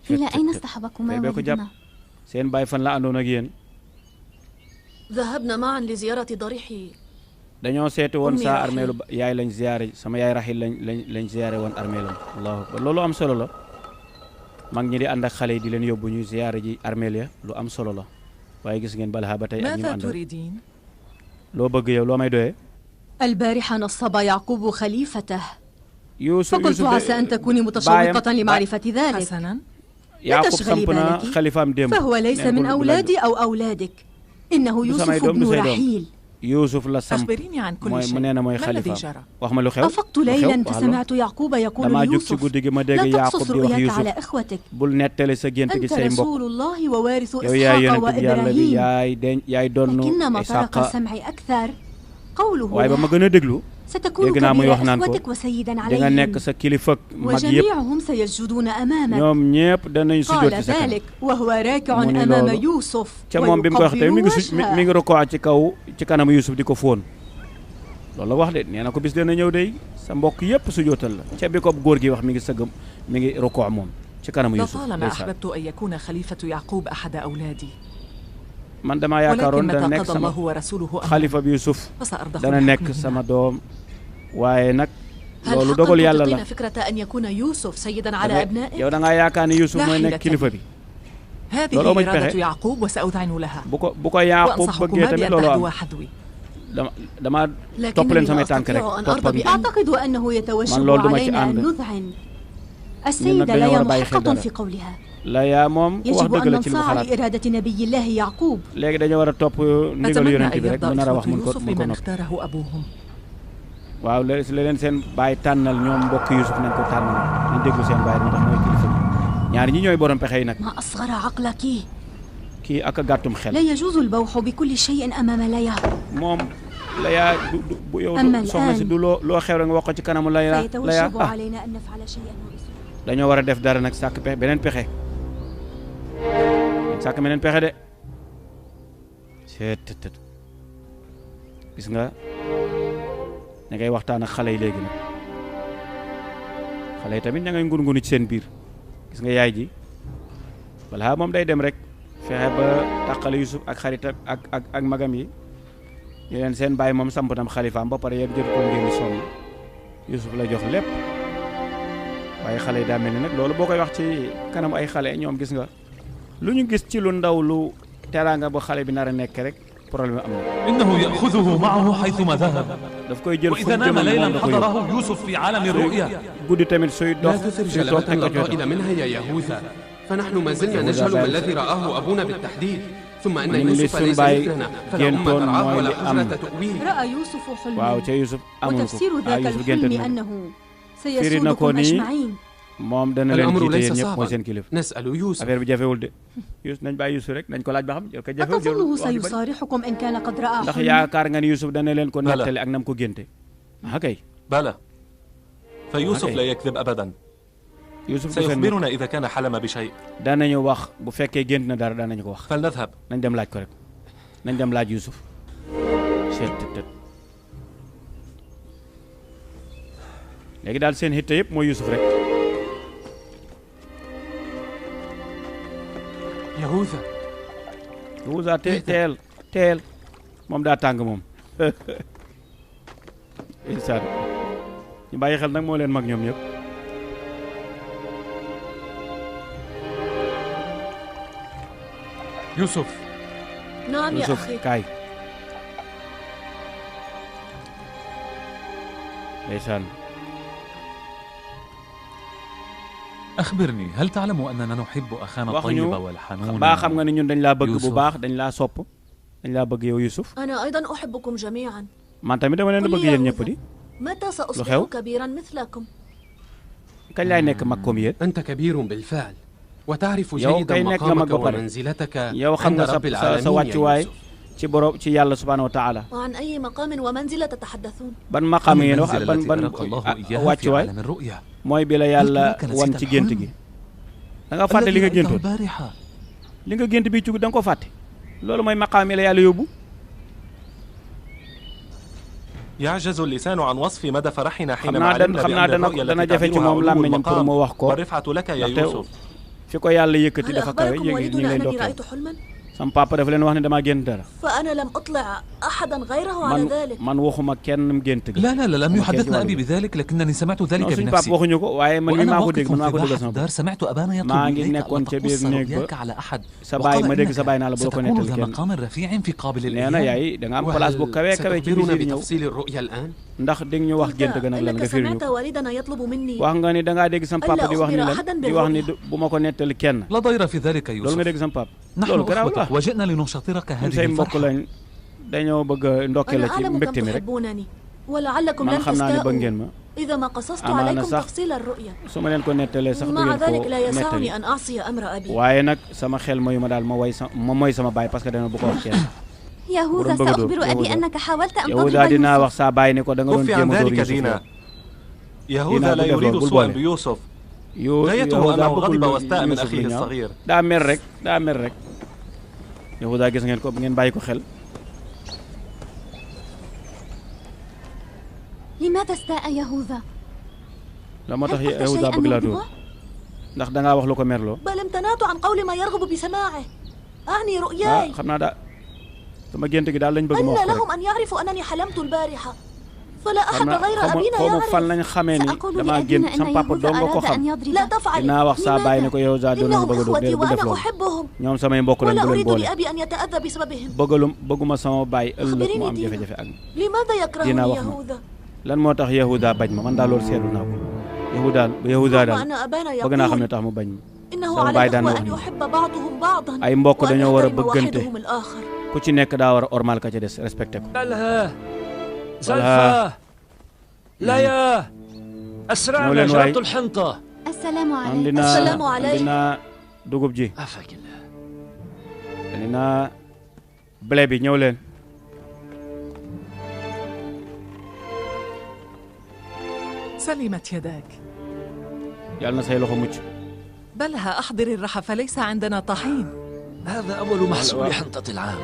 إلى أين اصطحبكما والدنا؟ seen baay fan la àndoon ak yéen ذهبنا معا لزيارة ضريح dañoo seeti woon sa armeelu yaay lañ ziyaare sama yaay Raxil lañ ziyaare woon armeelam allahu akbar loolu am solo la mag ñi di ànd ak xale yi di leen yóbbu ñuy ziyaare ji armeel ya lu am solo la waaye gis ngeen Balha ba tey ak ñi mu àndal loo bëgg yow loo may doyee البارحة نصب يعقوب خليفته يوسف فقلت عسى أن تكوني متشوقة لمعرفة ذلك حسنا لا تشغلي بالك فهو ليس من أولادي أو أولادك إنه يوسف ابن رحيل يوسف لا سم أخبريني عن كل شيء ما الذي جرى أفقت ليلا فسمعت يعقوب يقول ليوسف لا تقصص رؤياك على إخوتك أنت رسول الله ووارث إسحاق وإبراهيم لكن ما طرق سمعي أكثر قوله ستكون كبير إخوتك وسيدا عليهم وجميعهم سيسجدون أمامك قال ذلك وهو راكع أمام يوسف ويقبل وجهه loolu la wax de nee na ko bis dana ñëw day sa mbokk yépp su jootal la ca bi ko góor gi wax mi ngi sëgg mi ngi rokoo moom ci kanamu Yusuf طالما أحببت أن يكون خليفة يعقوب أحد أولادي man damaa yaakaaroon dana nekk sama xalifa bi Yusuf dana nekk sama doom waaye nag loolu dogal yàlla la yow da ngaa yaakaar ne Yusuf mooy nekk kilifa bi loolu amul pexe bu ko Yaaqub bëggee tamit loolu am dama topp leen samay tànk rek topp ak أعتقد أنه يتوجب علينا أن نذعن السيدة لا محقة في قولها يجب أن ننصاع لإرادة نبي الله يعقوب léegi dañu war a topp ndigal yonent bi rek mu nar a wax mun ko waaw la leen seen baay tànnal ñoom mbokk Yusuf nañ ko tànnal ñu déglu seen baay ndax mooy kilifa bi ñaar ñi ñooy borom pexe yi nag ما أصغر عقلك kii ak a gàttum xel لا يجوز البوح بكل شيء أمام ليا moom Laya bu yow soxna si du loo xew rek nga wax ko ci kanamu Laya سيتوجب علينا أن نفعل شيئا dañoo war a def dara nag sàkk pexe beneen pexe sàkk beneen pexe de seet gis nga ña ngay waxtaan ak xale yi léegi nag xale yi tamit ña ngay ngun-ngunu ci seen biir gis nga yaay ji walla moom day dem rek fexe ba tàqale Yusuf ak xaritam ak magam yi ñu leen seen bàyyi moom samp tam xalifaam ba pare yéen jot ko ngeen di sonn Yusuf la jox lépp waaye xale yi daa mel ni nag loolu boo koy wax ci kanam ay xale ñoom gis nga lu ñu gis ci lu ndaw lu teraanga ba xale bi nar a nekk rek problème am na. innahu yaxuduhu maahu xaytuma dahab. daf koy jël fu mu jëm laylan xadarahu Yusuf fi aalami ruya. guddi tamit suy dox suy toog teg ko القائل منها يا يهوذا فنحن ما زلنا نجهل ما الذي رآه أبونا بالتحديد ثم أن يوسف ليس مثلنا فلا أم ترعاه ولا أجرة تؤويه. رأى يوسف حلما وتفسير ذاك الحلم أنه سيسودكم أجمعين. moom dana leen jiite yéen ñëpp mooy seen kilifa. نسأل يوسف. affaire bi jafewul de. Yusuf nañ bàyyi Yusuf rek nañ ko laaj ba xam ko jafewul. أتظنه سيصارحكم إن كان قد رأى ndax yaakaar nga ni Yusuf dana leen ko nettali ak nam ko génte. ah kay. بلى فيوسف لا يكذب أبدا. Yusuf سيخبرنا إذا كان حلم بشيء. danañu wax bu fekkee gént na dara danañu ko wax. فلنذهب. nañ dem laaj ko rek nañ dem laaj Yusuf. léegi daal seen hitte yëpp mooy Yusuf rek. Yahuza teel moom daa tàng moom. insaan ñu bàyyi xel nag moo leen mag ñoom ñëpp. Yusuf. naam ya Yusuf axi. kaay. ndeysaan. أخبرني هل تعلم أننا نحب أخانا الطيب والحنون؟ baa xam nga ni ñun dañ laa bëgg bu baax dañ laa sopp dañ laa bëgg yow Yusuf. أنا أيضا أحبكم جميعا. man tamit dama leen bëgg yéen ñëpp di. متى سأصبح كبيرا مثلكم؟ kañ laay nekk mag comme yéen. أنت كبير بالفعل وتعرف yow جيدا kay nekk nga mag مقامك ba pare ومنزلتك yow xam عند nga رب sa العالمين يا wàccuwaay يوسف. ci borom ci yàlla subhaanahu wa taala. وعن أي مقام ومنزلة تتحدثون؟ ban maqaam yéen wax ak ban wàccuwaay mooy bi la yàlla wan ci gént gi. da nga fàtte li nga géntoon li nga gént bi ci da nga ko fàtte loolu mooy maqaam yi la yàlla yóbbu يعجز اللسان عن وصف مدى فرحنا حينما علمنا بأن الرؤيا التي تعبيرها علو المقام والرفعة لك يا يوسف. هل أخبركم والدنا أنني رأيت حلما؟ sam papa dafa leen wax ne dama gént dara. فأنا لم أطلع أحدا غيره على ذلك. man waxuma kenn gént ga. لا لم يحدثنا أبي بذلك لكنني سمعت ذلك بنفسي. waxuñu ko waaye man mi maa ko dégg man maa ko dégg sama دار سمعت أبانا يطلب إليك أن تقص رؤياك على أحد وقال إنك ستكون ذا مقام رفيع في قابل الإيمان. yaay da nga am place bu kawe kawe ci biir بتفصيل الرؤيا الآن؟ ndax dégg ñu wax gént ga nag lan nga firi ñu سمعت والدنا يطلب مني wax nga ni da ngaa dégg sama papa di wax ni lan di wax ni bu ma ko nettali kenn. لا ضير في ذلك يا loolu nga يوسف. dégg sama papa. نحن أخوتك وجئنا لنشاطرك هذه الفرحة. dañoo bëgg ndokkee la ci mbégte mi rek. ولعلكم لن تستاءوا إذا ما قصصت عليكم تفصيل الرؤيا. su ma leen ko nettalee sax du مع ngeen ko ذلك لا يسعني nettali أن أعصي أمر أبي. waaye nag sama xel mooy ma daal ma mooy sama baay parce que dama bu ko wax kenn. يهوذا سأخبر أبي أنك حاولت أن Yahuda تضرب dinaa يوسف. wax saa baay ni ko da nga doon كف عن jéem a dóor ذلك Yuusuf. دينا. يهوذا لا يريد سوءا بيوسف. غايته أنه غضب واستاء من أخيه الصغير. daa mer rek Yahuda gis ngeen ko ngeen bàyyi ko xel. لماذا استاء يهوذا؟ la moo tax Yahuda bëgg laa dóor ndax da ngaa wax lu ko merloo. بل امتنعت عن قول ما يرغب بسماعه. أعني رؤياي. xam naa daa sama gént gi daal lañ bëgg ma wax أن ko rek. لهم أن يعرفوا أنني حلمت البارحة. فلا أحد xam غير أبينا xaw ma fan يعرف. lañ xamee ni damaa gént sama papa dong nga ko xam. لا تفعل. dinaa wax saa baay ni ko Yahuda doon na إنهم bëgg a dóor إخوتي bu def وأنا loolu. أحبهم. ñoom samay mbokk lañ ولا bu leen أريد boole. لأبي أن يتأذى بسببهم. bëgguma sama baay ëllëg mu am jafe-jafe ak لماذا يكرهني dinaa wax ma يهوذا؟ lan moo tax Yahuda bañ ma man daal loolu seetlu naa ko. Yahuda daal وأن أبانا bëgg naa xam ne يقول tax mu bañ ma. إنه sama على baay daan الإخوة wax أن ni يحب بعضهم بعضا. ay mbokk dañoo war a وأن bëggante يحترم واحدهم الآخر. ku ci nekk daa war a ormal ka ca des respecté ko. زلفة ليا أسرعنا جربت الحنطة. السلام عليكم. السلام عليكم. andina dugub ji. عافاك الله. andina blé bi ñëw leen. سلمت يداك. yàlla na say loxo mucc. بلها أحضر الرحى فليس عندنا طحين. هذا أول محصول حنطة العام.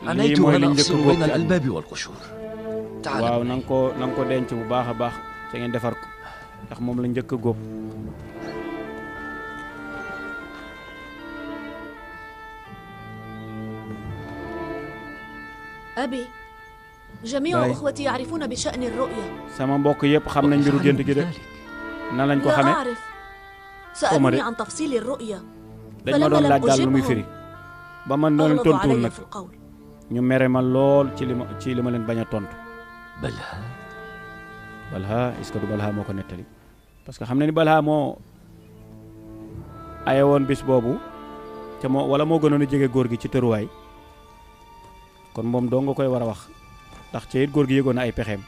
lii عنيت mooy وأنا liñ njëkk أفصل góob بين ci at mi. الألباب والقشور. تعال. waaw na nga ko denc bu baax a baax te ngeen defar ko ndax moom la njëkk a góob. أبي جميع أخوتي يعرفون بشأن الرؤيا. sama mbokk yëpp xam nañ mbiru gént gi de nan lañ ko لا xamee. أعرف. سألوني عن تفصيل الرؤيا. dañ ma doon laaj daal lu muy firi. ba man doon tontuwul nag ñu mere ma lool ci li ma leen bañ a tontu. Balha est-ce que du Balha moo ko nettali parce que xam na ni Balha moo aye woon bis boobu te wala moo gënoon a jege góor gi ci tëruwaay kon moom doo nga koy war a wax ndax ci it góor gi yëgoon na ay pexeem.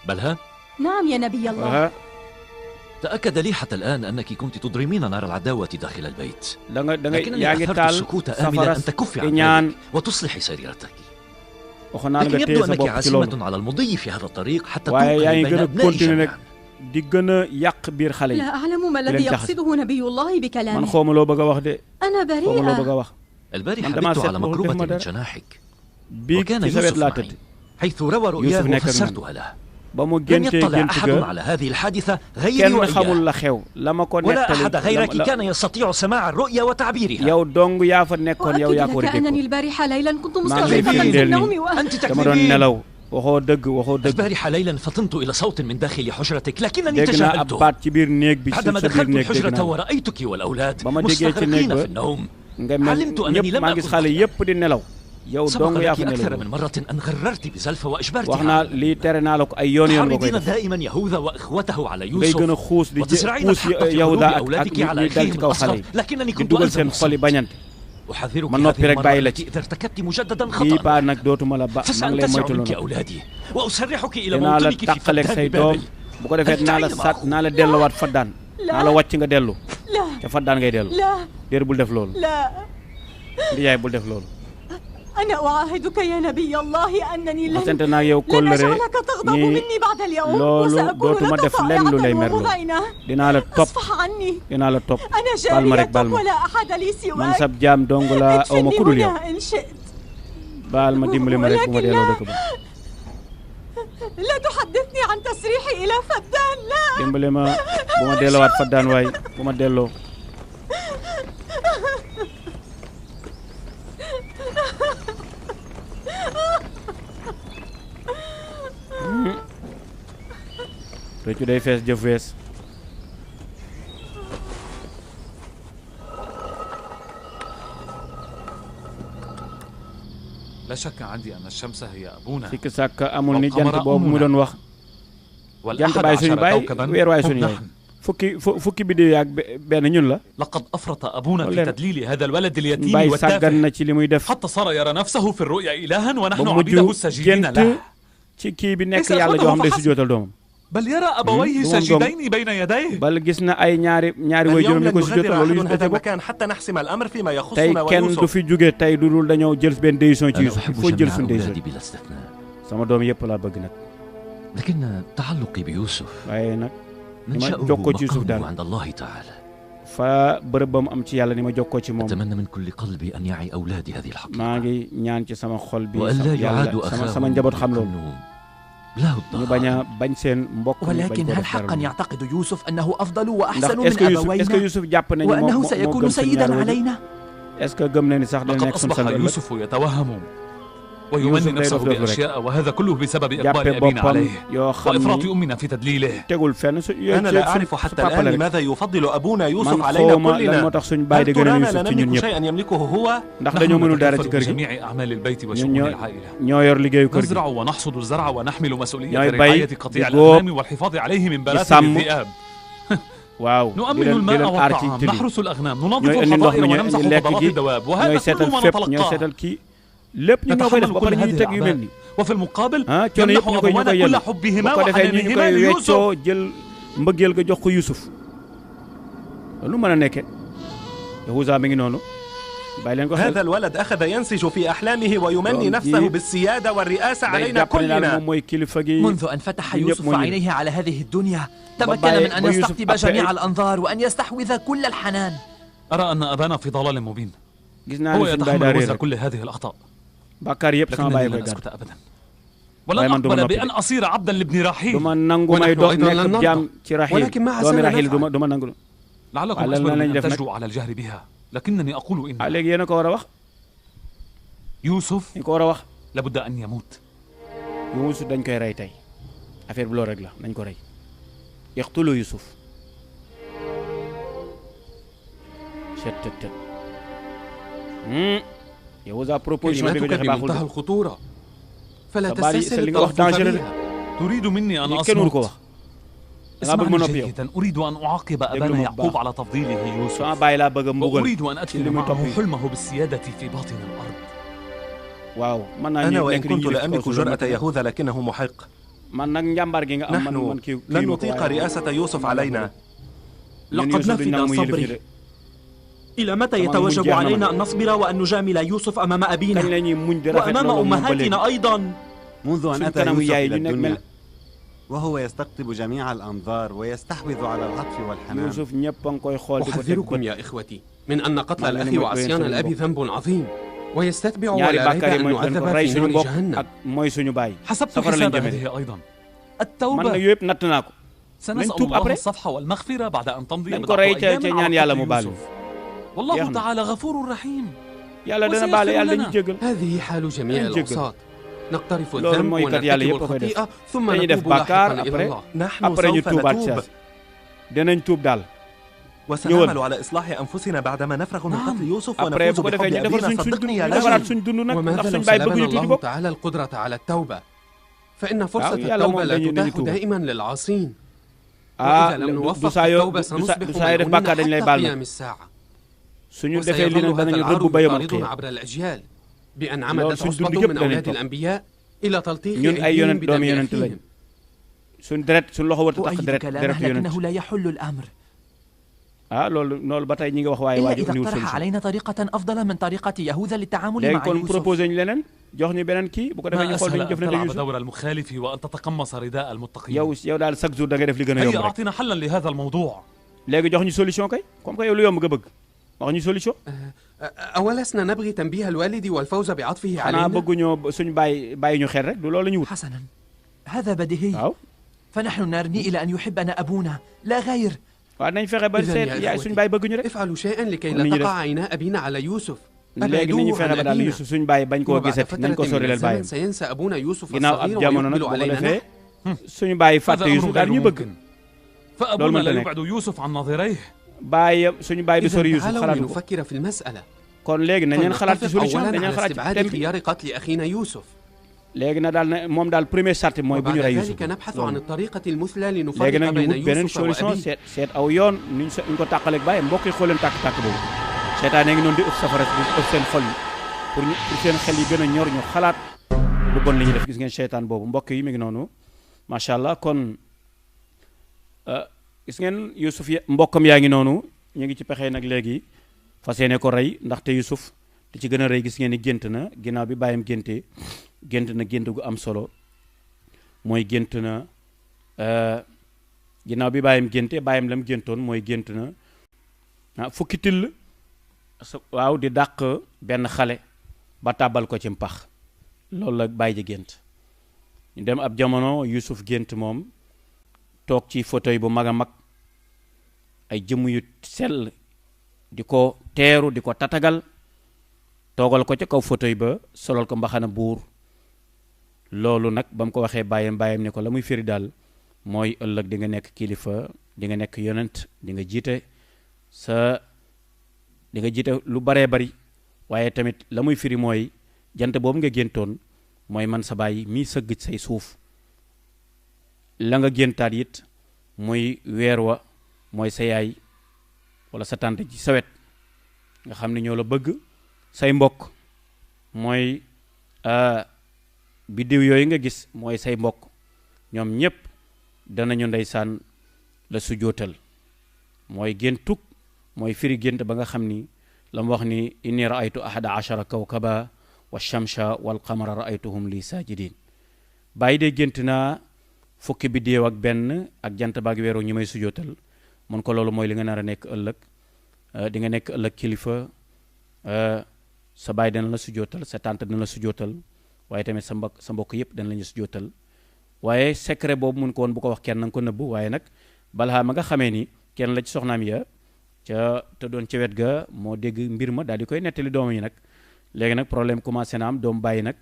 بلها؟ نعم يا نبي الله. تأكد لي حتى الآن أنك كنت تضرمين نار العداوة داخل البيت. لكنني أثرت السكوت آملا أن تكفي عن ذلك وتصلحي سريرتك. لكن يبدو أنك عازمة على المضي في هذا الطريق حتى توقعي بين أبناء جميعا. لا أعلم ما الذي يقصده نبي الله بكلامه. أنا بريئة. البارحة بت على مقربة من جناحك وكان يوسف معي حيث روى رؤياه وفسرتها له. لم يطلع أحد على هذه الحادثة غيري وإياه ولا أحد غيرك كان يستطيع سماع الرؤيا وتعبيرها. وأؤكد لك أنني البارحة ليلا كنت مستغرقة في النوم أنت تكذبين. البارحة ليلا فطنت إلى صوت من داخل حجرتك لكنني تجاهلته. بعدما دخلت الحجرة ورأيتك والأولاد مستغرقين في النوم علمت أنني لم أكن سبق لك أكثر من مرة أن غررت بزلفة وأجبرتها. تحرضين دائما يهوذا وإخوته على يوسف وتزرعين الحق في قلوب أولادك على أخيهم الأصغر لكنني كنت ألزم الصبر. أحذرك هذه المرة التي إذا ارتكبت مجددا خطأ فسأنتزع منك أولادي وأسرحك إلى موطنك في فدان بابل. bu ko defee naa la delluwaat faddaan naa la wàcc nga dellu te faddaan ngay dellu déer bul def loolu ndiyaay bul def loolu. أنا أعاهدك يا نبي الله أنني لن أجعلك تغضب مني بعد اليوم وسأكون لك طائعة ومعينة. أصفح عني. أنا جاريتك ولا أحد لي سواك. اكفني هنا إن شئت. baal ma dimbali ma rek bu ma delloo dëkk ba لا تحدثني عن تسريحي إلى فدان لا dimbali ma bu ma delloowaat Faddaan waay bu ma delloo réccu day fees jëf wees لا شك عندي أن الشمس هي أبونا sikk sàkk amul ni jant boobu mu doon wax jant baay suñu baay weer waay suñu yaay fukki biddew yaak benn ñun la لقد أفرط أبونا في تدليل هذا الولد اليتيم baay والتافه sàggan na ci li muy def حتى صار يرى نفسه في الرؤيا إلها ونحن عبيده الساجدين له ci kii bi nekk yàlla joo xam day sujjóotal doomam بل يرى أبويه ساجدين بين يديه bal gis na ay ñaari way juróom ñu ko sujjóotal loolu Yuusuf هذا المكان حتى نحسم الأمر فيما tey يخصنا kenn du ويوسف fi jóge tey du dul dañoo jël benn décision ci Yuusuf il faut jël suñu décision أولادي بلا استثناء sama doom yëpp laa bëgg nag لكن تعلقي بيوسف waaye nag ni ma منشأه jokkoo ci Yuusuf daal مقامه عند الله تعالى fa bërëb ba mu am ci yàlla ni ma jokkoo ci moom أتمنى من كل قلبي أن يعي أولادي هذه الحقيقة maa ngi ñaan ci sama xol bi وألا يعادوا sama أخاهم njaboot xam loolu بالنوم لا ñu bañ a الضغط bañ seen mbokk ولكن هل حقا يعتقد يوسف أنه أفضل ndax وأحسن est-ce من que أبوينا Yuusuf jàpp nañu وأنه moo سيكون gëm suñu سيدا ñaari waajur علينا est-ce que gëm na ni sax dina لقد nekk suñu أصبح sang ëllëg يوسف يتوهم ويمني نفسه بأشياء وهذا كله بسبب إقبال jàppe أبينا boppam عليه yoo xam وإفراط ni أمنا في تدليله tegul fenn أنا لا أعرف حتى الآن لماذا يفضل أبونا يوسف man علينا xawma lan moo كلنا tax suñu baay هل di gën a ترانا Yuusuf لا ci ñun نملك ñëpp شيئا يملكه هو ndax dañoo mënul dara ci kër gi جميع أعمال البيت ñun وشؤون العائلة ñoo yor liggéeyu kër gi نزرع ونحصد الزرع ونحمل مسؤولية ñooy bay رعاية قطيع di góob الأغنام والحفاظ عليه من di بلاثم sàmm الذئاب waaw نؤمن الماء والطعام نحرس الأغنام ننظف ñooy indi ndox الحظائر mi ونمسح ñooy lekk فضلات gi الدواب ñooy وهذا seetal كل ما fépp ñooy نتلقاه seetal kii lépp ñu ñoo koy def ba pare ñuy teg yu mel nii وفي المقابل coono yëpp ñu koy يمنح yenn كل bu حبهما ko defee ñu وحنانهما koy ليوسف weccoo jël mbëggeel ga jox ko Yuusuf lu mën a nekke Yahuza mi ngi noonu bàyyi leen ko xel هذا الولد أخذ ينسج في أحلامه ويمني نفسه بالسيادة والرئاسة علينا كلنا moom mooy kilifa gi منذ أن فتح يوسف عينيه على هذه الدنيا تمكن من أن يستقطب جميع الأنظار وأن يستحوذ كل الحنان. أرى أن أبانا في ضلال مبين هو يتحمل وزن كل هذه الأخطاء لكنني لن أسكت أبدا ولن أقبل بأن أصير عبدا لابن رحيل ونحن أيضا لن نرضى ولكن ما عسانا نفعل لعلكم أجبر من أن تجرؤوا على الجهر بها لكنني أقول إن يوسف لابد أن يموت. يوسف dañ koy rey tey affaire bi loolu rek la nañ ko rey yaqtulu Yusuf شتت يوزا بروبوزيشن كلماتك بمنتهى الخطورة فلا تستسهل التلفظ بها. تريد مني أن أصمت؟ اسمعني جيدا، أريد أن أعاقب أبانا يعقوب على تفضيله يوسف، وأريد أن أدخل معه حلمه بالسيادة في باطن الأرض. واو أنا وإن كنت لا أملك جرأة يهوذا لكنه محق. نحن لن نطيق رئاسة يوسف علينا. لقد نفد صبري. إلى متى يتوجب علينا أن نصبر وأن نجامل يوسف أمام أبينا وأمام أمهاتنا أيضا؟ منذ أن أتى يوسف إلى الدنيا وهو يستقطب جميع الأنظار ويستحوذ على العطف والحنان. أحذركم يا إخوتي من أن قتل الأخ وعصيان الأب ذنب عظيم ويستتبع ولا ريب أن يعذب في نار جهنم. حسبت حساب هذه أيضا التوبة. سنسأل الله الصفح والمغفرة بعد أن تمضي بضعة أيام على يوسف. والله تعالى غفور رحيم. هذه حال جميع الأوساط. نقترف الذنب ونرتكب الخطيئة ثم نتوب لاحقا إلى الله. نحن سوف نتوب وسنعمل على إصلاح أنفسنا بعدما نفرغ من قتل يوسف ونفوز بحب أبينا. صدقني يا لجن. وماذا لو سلبنا الله تعالى القدرة على التوبة؟ فإن فرصة التوبة لا تتاح دائما للعاصين. وإذا لم نوفق التوبة سنصبح ملعونين حتى قيام الساعة. وسيظل هذا العار يطاردنا عبر الأجيال بأن عمدت عصبة من أولاد الأنبياء إلى تلطيخ أيديهم بدم أخيهم. أؤيد كلامه لكنه لا يحل الأمر. إلا إذا اقترح علينا طريقة أفضل من طريقة يهوذا للتعامل مع يوسف. ما أسهل أن تلعب دور المخالف وأن تتقمص رداء المتقين. هيا أعطنا حلا لهذا الموضوع. waxuñu solution. أولسنا نبغي تنبيه الوالد والفوز بعطفه علينا؟ xanaa bëgguñoo suñu bàyyi ñu xel rek du loolu la ñu wut. حسنا هذا بديهي. waaw. فنحن نرمي إلى أن يحبنا أبونا لا غير. waaw nañ fexe ba seet yaay suñu bàyyi bëgguñu rek. افعلوا شيئا لكي لا تقع عينا أبينا على يوسف. léegi nañu fexe ba daal Yuusuf suñu bàyyi bañ koo gisati nañ ko sorileel bàyyam. سينسى أبونا يوسف ginnaaw ab الصغير jamono nag bu ويقبل ko علينا defee suñu bàyyi fàtte Yuusuf daal ñu bëgg. فأبونا لا يبعد يوسف عن نظيريه. bàyyam suñu bàyyi du sori Yuusuf xalaatu ko. لنفكر في المسألة. kon léegi nañ leen xalaat ci solution dañ leen xalaat ci استبعاد thème bi. خيار قتل أخينا يوسف. léegi na daal ne moom daal premier charte mooy bu ñu rey Yuusuf. وبعد ذلك نبحث عن الطريقة المثلى léegi لنفرق nag ñu بين wut beneen يوسف solution وأبيه. seet aw yoon nuñ ko tàqaleeg bàyyi mbokk yi xool leen tàkk-tàkk boobu. seetaane ngi noonu di ëpp safara bi ëpp seen xol yi pour seen xel yi gën a ñor ñu xalaat lu bon li ñuy def gis ngeen seytaan boobu mbokk yi mi ngi noonu macha allah kon gis ngeen Yuusuf mbokkam yaa ngi noonu ñu ngi ci pexe nag léegi fas yéene ko rey ndaxte Yuusuf li ci gën a rey gis ngeen ni gént na ginnaaw bi bàyyam géntee gént na gént gu am solo mooy gént na ginnaaw bi bàyyam géntee bàyyam lam géntoon mooy gént na fukki till waaw di dàq benn xale ba tàbbal ko ci mpax loolu la bàyyi ji gént ñu dem ab jamono Yuusuf gént moom toog ci fauteuil bu mag a mag ay jëmm yu sell di ko teeru di ko tatagal toogal ko ca kaw fauteuil ba solal ko mbaxana buur loolu nag ba mu ko waxee bàyyam ne ko la muy firi daal mooy ëllëg di nga nekk kilifa di nga nekk yonent di nga jiite lu baree bari waaye tamit la muy firi mooy jant boobu nga géntoon mooy man sa baay mii sëgg say suuf la nga géntaat it muy weer wa mooy sa yaay wala sa tante ci sa wet nga xam ne ñoo la bëgg say mbokk mooy biddiw yooyu nga gis mooy say mbokk ñoom ñépp danañu ndeysaan la sujootal mooy géntug mooy firi gént ba nga xam ni la mu wax ni inni raaytu ahada ashara kawkaba wa shamsa wal qamara raaytuhum li sajidin bàyyi de gént naa fukki biddeew ak benn ak jant baag weeru ñi may sujootal mun ko loolu mooy li nga nar a nekk ëllëg di nga nekk ëllëg kilifa sa baay dana la sujootal sa tante dana la sujootal waaye tamit sa mbokk yépp dana la ñu sujootal waaye secret boobu mun ko woon bu ko wax kenn nanga ko nëbb waaye nag balaa ma nga xamee ni kenn la ci soxnaam ya te doon ca wet ga moo dégg mbir ma daal di koy nettali doomam yi nag léegi nag problème commencé na am doom bàyyi nag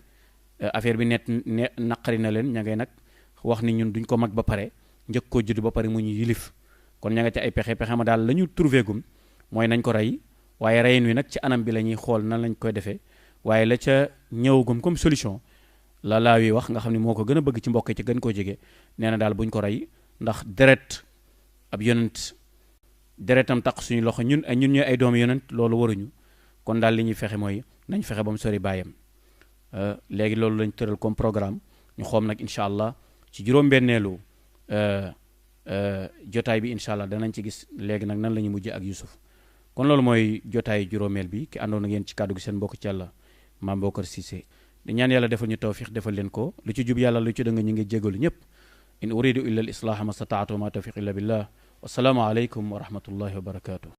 affaire bi naqari na leen ña ngay nag wax ni ñun duñ ko mag ba pare njëkk koo judd ba pare mu ñu yilif kon ña nga ca ay pexe ma daal la ñu trouvé gum mooy nañ ko rey waaye reyin wi nag ci anam bi la ñuy xool nan lañ koy defee waaye la ca ñëwagum comme solution la laa wi wax nga xam ne moo ko gën a bëgg ci mbokk ci gën koo jege nee na daal buñ ko rey ndax deret ab yonent deretam taq suñu loxo ñun ñooy ay doomu yonent loolu waruñu kon daal li ñuy fexe mooy nañ fexe ba mu sori bàyyam léegi loolu lañ tëral comme programme ñu xoom nag incha allah ci juróom-benneelu jotaay bi incha allah danañ ci gis léegi nag nan la ñuy mujjee ak Yusuf kon loolu mooy jotaayu juróomeel bi ki àndoon ak yéen ci kàddu gi seen mbokk ci yàlla Mame Bocar Cissé di ñaan yàlla defal ñu tawfiq defal leen ko lu ci jub yàlla lu ci dëng ñu ngi jégalu ñëpp in uridu illa al islaha ma stataatu ma tawfiq illa billah wassalaamu aleykum wa rahmatullahi wa barakatuh